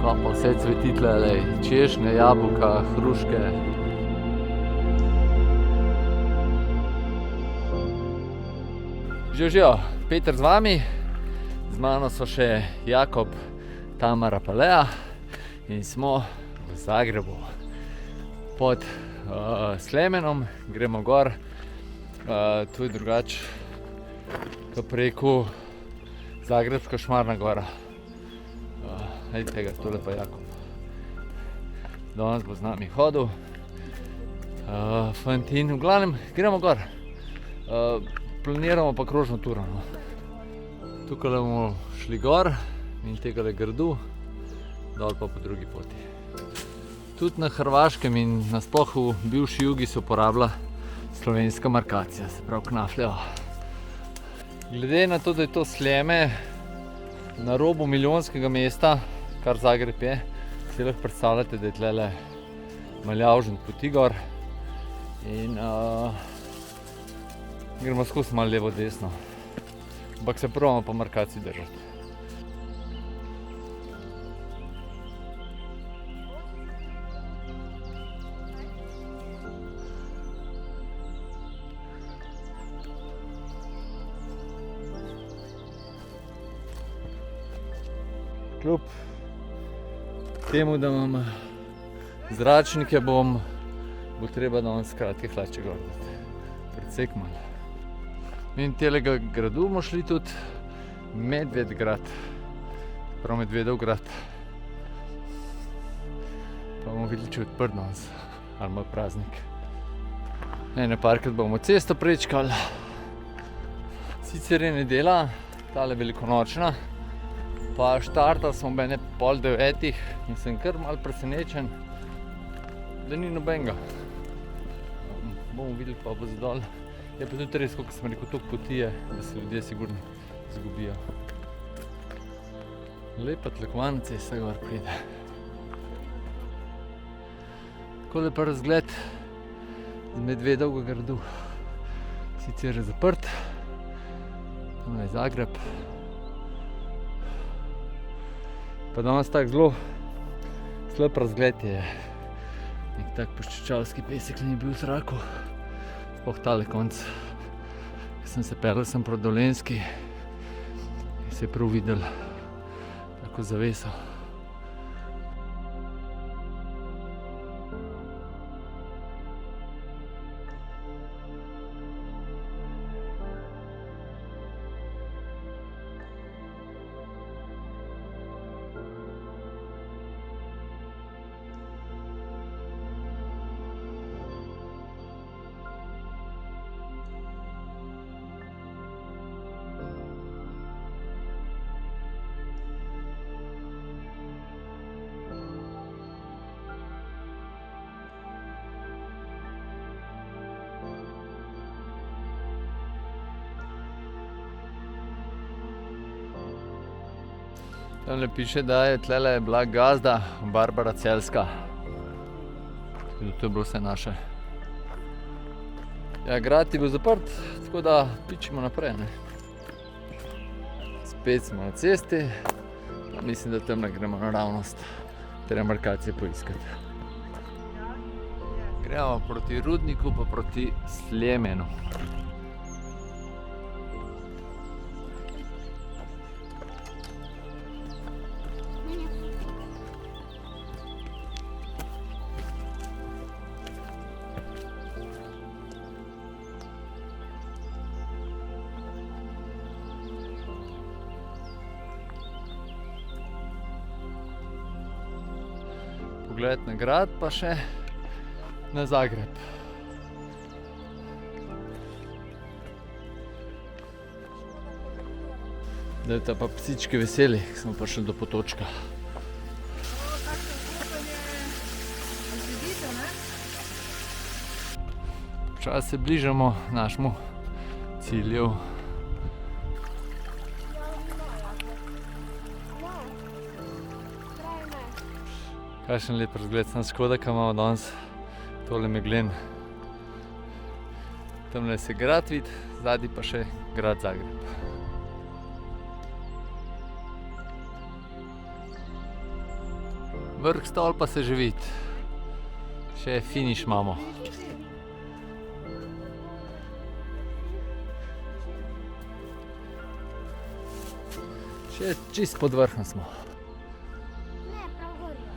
Pa vse cveti tlele, češnje, jabolka, hruške. Živijo, Peter z vami, z mano so še Jakob, Tamara pa Lea in smo v Zagrebu. Pod Slemenom gremo gor, tu je drugače to preko Zagrebska Šmarna gora. Vidite ga, tole pa Jakob. Danes bo z nami hodil. Fantin, v glavnem gremo gor. Planiramo pa krožno turo. Tukaj bomo šli gor in tegale gradu, dol pa po drugi poti. Tudi na Hrvaškem in nasploh v bivši Jugi se uporablja slovenska markacija, se pravi knafljevo. Glede na to, da je to Sljeme na robu milijonskega mesta, kar Zagreb je, si lahko predstavljate, da je tlele Maljavžen poti gor in gremo skozi malo levo desno, ampak se probamo po markaciji držati. Kljub temu, da imam zračnike, bo treba danes kratke hlače gor dati. Precej kmalu. In telega gradu bomo šli tudi Medvedgrad, prav Medvedov grad. Pa bomo videli, če je odprt danes, ali ima praznik. Parkrat bomo cesto prečkali. Sicer je nedelja, tale velikonočna, pa štartali smo ob 8:30 in sem kar malo presenečen, da ni nobenega. Bomo videli, pa bo zadol. Je pa tudi res, kot sem rekel, toliko poti je, da se ljudje sigurno izgubijo. Lepa tlakovana cesta gor pride. Tako lep razgled z Medvedovega gradu. Sicer je zaprt, tam je Zagreb. Pa danes tak zelo slab razgled je. Nek tak puščičavski pesek ni bil v zraku. Sploh tale konc. Ko sem se peljal sem proti Dolenjski in se je prav videl tako zaveso. Tamle piše, da je tlele bila gazda Barbara Celjska. To je bilo vse naše. Ja, grad je bil zaprt, tako da pičimo naprej. Spet smo na cesti, pa mislim, da tamle gremo naravnost, te markacije poiskati. Gremo proti Rudniku, pa proti Sljemenu. Pogled na grad, pa še na Zagreb. Dajte pa psičke veseli, ko smo prišli do potočka. Počasi se bližamo našemu cilju. Kakšen lep razgled, sem škoda, ko imamo danes tole meglen. Tamle se grad vidi, zadaj pa še grad Zagreb. Vrh stolpa se že vidi. Še finiš imamo. Še čist pod vrhom smo. Ne, prav gorijo.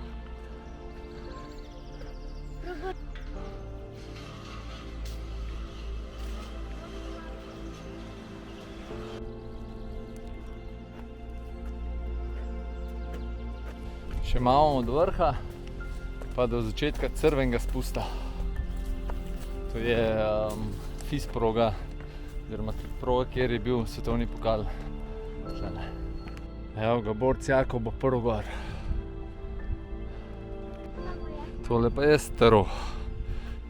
Še malo od vrha, pa do začetka crvenega spusta. To je FIS proga, oziroma proga, kjer je bil svetovni pokal. Evo ga, borc Jakob bo prvi gor. Tole pa je staro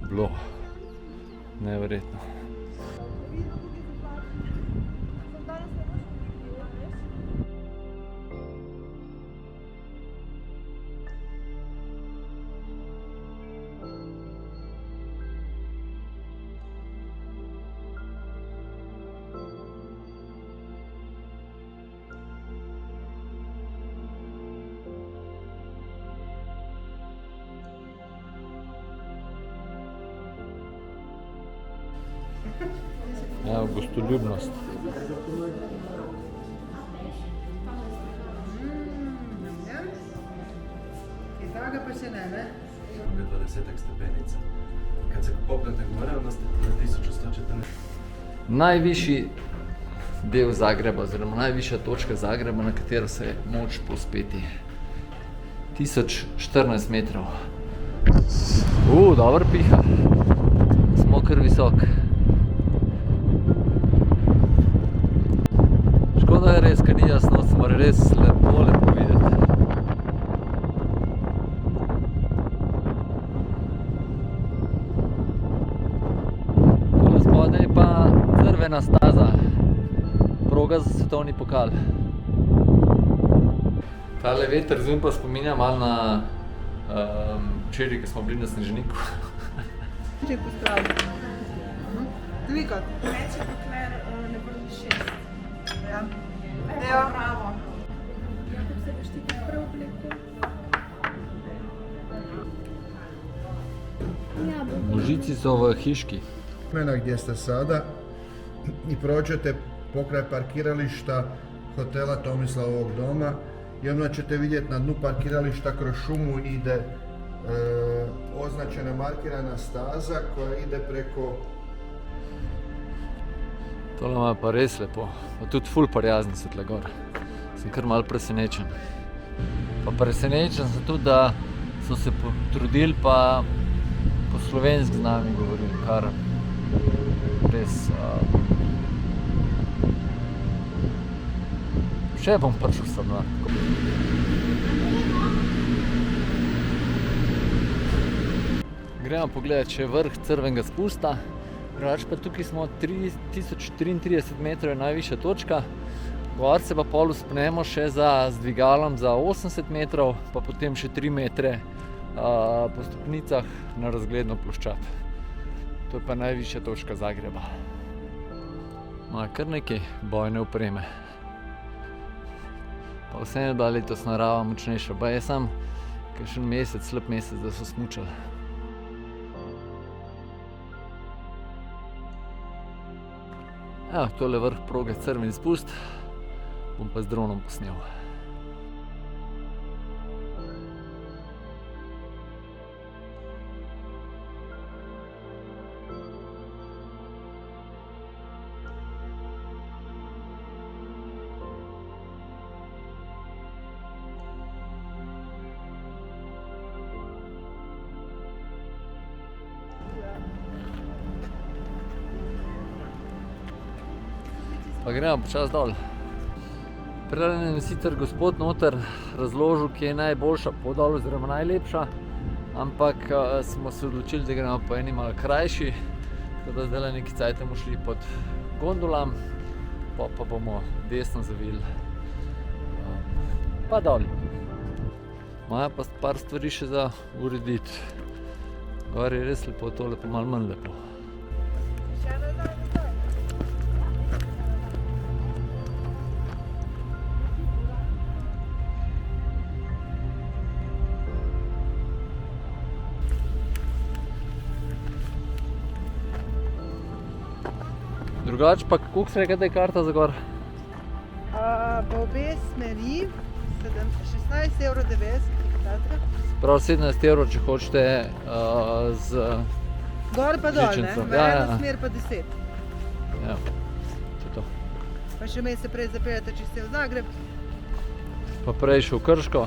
bilo. Neverjetno. Evo, gostoljubnost. Draga pa še ne? 20 stepenica. Kad se popnete gore, onda ste na 1114. Najvišji del Zagreba, oziroma najvišja točka Zagreba, na katero se je moč povzpeti. 1014 metrov. Dobro piha. Smo kar visok. Škoda je res, ker ni jasno, se mora res lepo videti. Tole spodaj pa crvena staza, proga za svetovni pokal. Tale veter zunaj pa spominja malo na včeraj, ko smo bili na Snežniku. Če pospravljamo. Dvikot. Reče, dokler ne bo 6. Ja. Evo, bravo. Jakob, se boš ti prav oblekel? Možici so v hiški. Gdje ste sada i prođete pokraj parkirališta hotela Tomislavovog doma i onda ćete vidjeti na dnu parkirališta kroz šumu ide označena markirana staza koja ide preko. Tole ima pa res lepo, pa tudi ful prijazni so tle gor. Sem kar malo presenečen. Pa presenečen sem tudi, da so se potrudili pa po slovenski z nami govorili, kar res... Še bom prišel sem, no. Gremo pogledat še vrh crvenega spusta. Drugače pa tukaj smo 3033 metrov je najvišja točka. Gor se pa pol vzpnemo še z dvigalom za 80 metrov, pa potem še 3 metre po stopnicah na razgledno ploščad. To je pa najvišja točka Zagreba. Ima kar nekaj bojne opreme. Pa vseeno je bila letos narava močnejša, pa je sam kakšen mesec, slab mesec, da so smučali. Evo, tole vrh proge crveni spust, bom pa z dronom posnel. Pa gremo počas dol. Preden nam je sicer gospod noter razložil, kje je najboljša pot dol oziroma najlepša, ampak smo se odločili, da gremo po eni malo krajši, tako da zdaj nekaj cajt bomo šli pod gondolam, pa bomo desno zavili pa dol. Imajo pa par stvari še za urediti. Gor je res lepo, tole pa malo manj lepo. Drugače pa, koliko se reka, da je karta za gor? V obe smeri 16,90 €. Prav 17 evrov, če hočete z... Gor pa dol, ne? Žičnico. V Ja, eno ja. smer pa 10. Ja, to je to. Pa še me se prej zapeljete čiste v Zagreb. Pa prej še v Krško.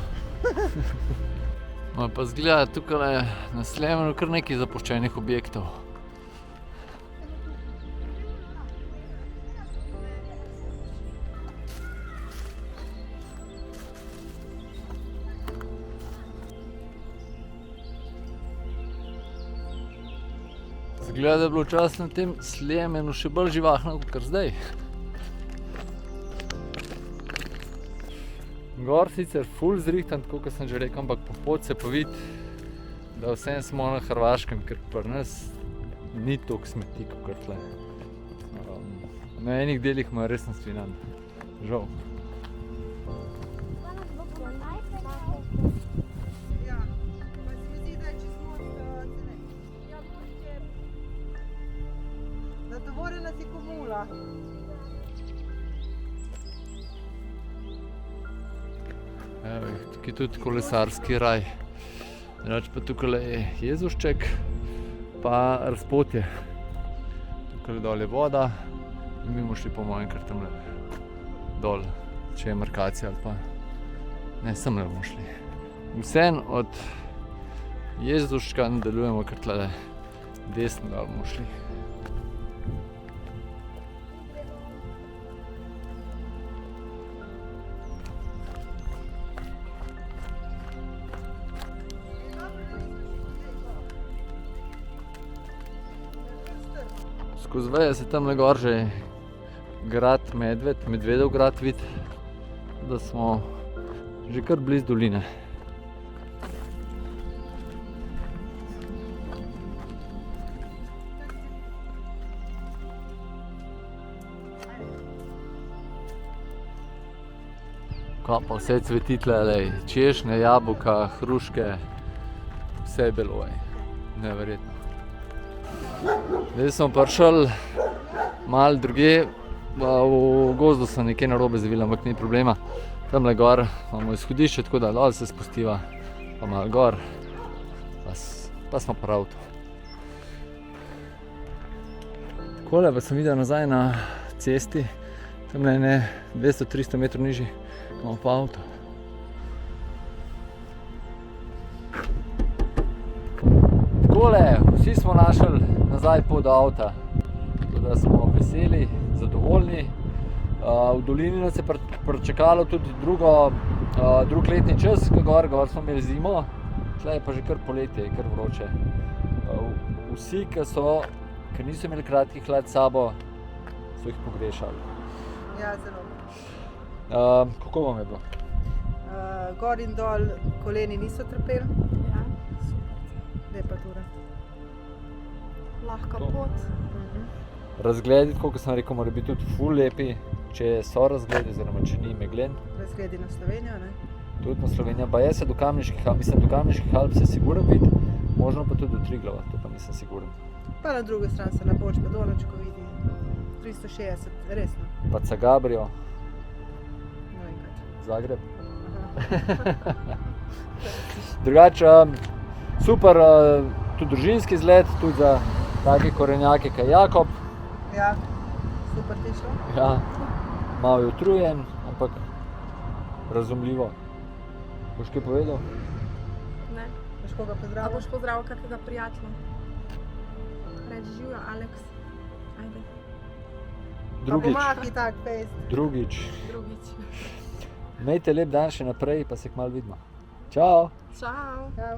No, pa zgleda tukaj na Sljemenu kar nekaj zapuščenih objektov. Zgleda, da je bilo včasih na tem Sljemenu še bolj živahno kot zdaj. Gor sicer ful zrihtan, tako kot sem že rekel, ampak po pot se pa vidi, da vsem smo na Hrvaškem, ker pri nas ni toliko smeti kot tle. Na enih delih imajo res nasvinan. Žal. Danes bo po najprej. Ja, pa se mi zdi, da je čez most cenej. Ja, bošte. Zatovorjena si komula. Evo jih, tukaj je tudi kolesarski raj. Drugače pa tukaj je Jezušček, pa Razpotje. Tukaj dol je voda in mi bomo šli po mojem kar tamle dol, če je markacija ali pa ne, semle bomo šli. Vseeno od Jezuščka nadaljujemo kar tle desno dol bomo šli. Skozi veje se tamle gor že grad Medved, Medvedov grad vidi, da smo že kar blizu doline. Kaj pa vse cveti tlelej, češnje, jabolka, hruške, vse je bilo, neverjetno. Zdaj smo prišli malo drugje, v gozdu sem nekje narobe zavil, ampak ni problema. Tamle gor imamo izhodišče, tako da dol se spustiva, pa malo gor, pa smo pa avto. Takole pa sem videl nazaj na cesti, tamle ne 200-300 metrov nižji, imamo pa avto. Takole, vsi smo našli nazaj pot do avta, tako da smo veseli, zadovoljni. V dolini nas je pričakalo tudi drug letni čas, gor smo imeli zimo, tle je pa že kar poletje, kar vroče. Vsi, ki niso imeli kratkih hlač s sabo, so jih pogrešali. Ja, zelo. Kako vam je bilo? Gor in dol koleni niso trpeli, Ja, super. lepa tura. Lahka To. pot. Razgledi, kot sem rekel, mora biti tudi ful lepi, če so razgledi, oziroma če ni meglen. Razgledi na Slovenijo, ne? Tudi na Slovenijo, pa jaz se do Kamniških Alp, mislim, do Kamniških Alp se sigurno vidi, možno pa tudi do Triglava, to pa nisem siguren. Pa na drugo stran se napoč, pa Določko vidi. 360, resno. Pa Cagabrijo, Ne vem kaj. Zagreb. Aha. Drugače, super, tudi družinski izlet, tudi za take korenjake, kot je Jakob. Ja, super ti šlo. Ja, malo je utrujen, ampak razumljivo. Boš kaj povedal? Ne. Boš koga A pozdravil? boš pozdravil kakega prijatelja? Reči živjo, Alex. Ajde, Drugič, Pa pomahi tak fejst. drugič. drugič. Imejte lep dan še naprej, pa se kmalu vidimo. Čau! Čau. Čau.